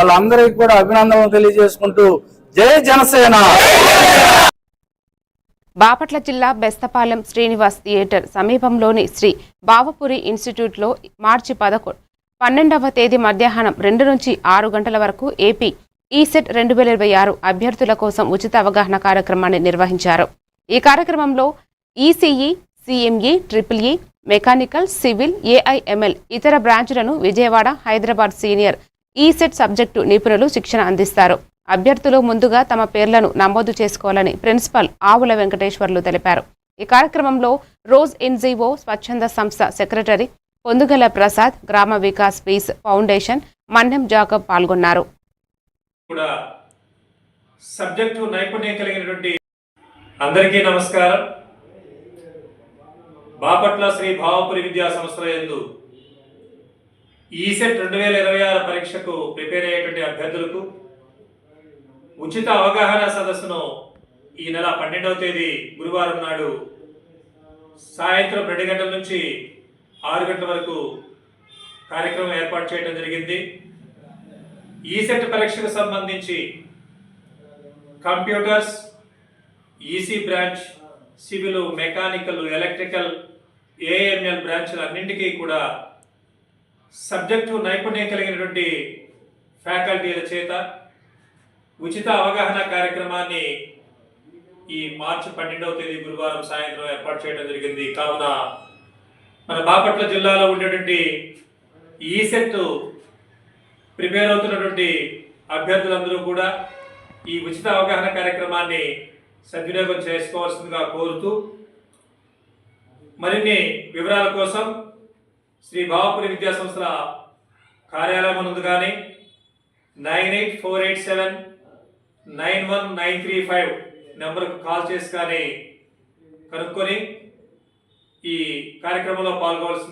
వాళ్ళందరికీ కూడా అభినందనలు తెలియజేసుకుంటూ జై జనసేన. బాపట్ల జిల్లా బెస్తపాలెం శ్రీనివాస్ థియేటర్ సమీపంలోని శ్రీ బావపురి ఇన్స్టిట్యూట్లో మార్చి 12వ తేదీ మధ్యాహ్నం 2 నుంచి 6 గంటల వరకు ఏపీ ఈసెట్ 2026 అభ్యర్థుల కోసం ఉచిత అవగాహన కార్యక్రమాన్ని నిర్వహించారు. ఈ కార్యక్రమంలో ECE, CME, triple E, mechanical, civil, AIML ఇతర బ్రాంచ్లను Vijayawada, Hyderabad senior ECET subject నిపుణులు శిక్షణ అందిస్తారు. అభ్యర్థులు ముందుగా తమ పేర్లను నమోదు చేసుకోవాలని ప్రిన్సిపల్ ఆవుల వెంకటేశ్వర్లు తెలిపారు. ఈ కార్యక్రమంలో రోజ్ ఎన్జీఓ స్వచ్ఛంద సంస్థ secretary Pondugala Prasad, Grama Vikas peace foundation Mannem Jacob పాల్గొన్నారు. సబ్జెక్టు నైపుణ్యం కలిగినటువంటి అందరికీ నమస్కారం. బాపట్ల శ్రీ భావపురి విద్యా సంస్థల యందు ఈసెట్ 2026 పరీక్షకు ప్రిపేర్ అయ్యేటువంటి అభ్యర్థులకు ఉచిత అవగాహన సదస్సును ఈ నెల 12వ తేదీ గురువారం నాడు సాయంత్రం 2 గంటల నుంచి 6 గంటల వరకు కార్యక్రమం ఏర్పాటు చేయడం జరిగింది. ఈసెట్ పరీక్షకు సంబంధించి computers, EC branch, civil, mechanical, electrical, AML బ్రాంచ్లు అన్నింటికీ కూడా సబ్జెక్టు నైపుణ్యం కలిగినటువంటి ఫ్యాకల్టీల చేత ఉచిత అవగాహన కార్యక్రమాన్ని ఈ మార్చి 12వ తేదీ గురువారం సాయంత్రం ఏర్పాటు చేయడం జరిగింది. కావున మన బాపట్ల జిల్లాలో ఉండేటువంటి ఈసెట్ ప్రిపేర్ అవుతున్నటువంటి అభ్యర్థులందరూ కూడా ఈ ఉచిత అవగాహన కార్యక్రమాన్ని సద్వినియోగం చేసుకోవాల్సిందిగా కోరుతూ మరిన్ని వివరాల కోసం శ్రీ భావపురి విద్యా సంస్థల కార్యాలయం ముందు కానీ 9848791935 నెంబర్కు కాల్ చేసి కానీ కనుక్కొని ఈ కార్యక్రమంలో పాల్గొవాల్సింది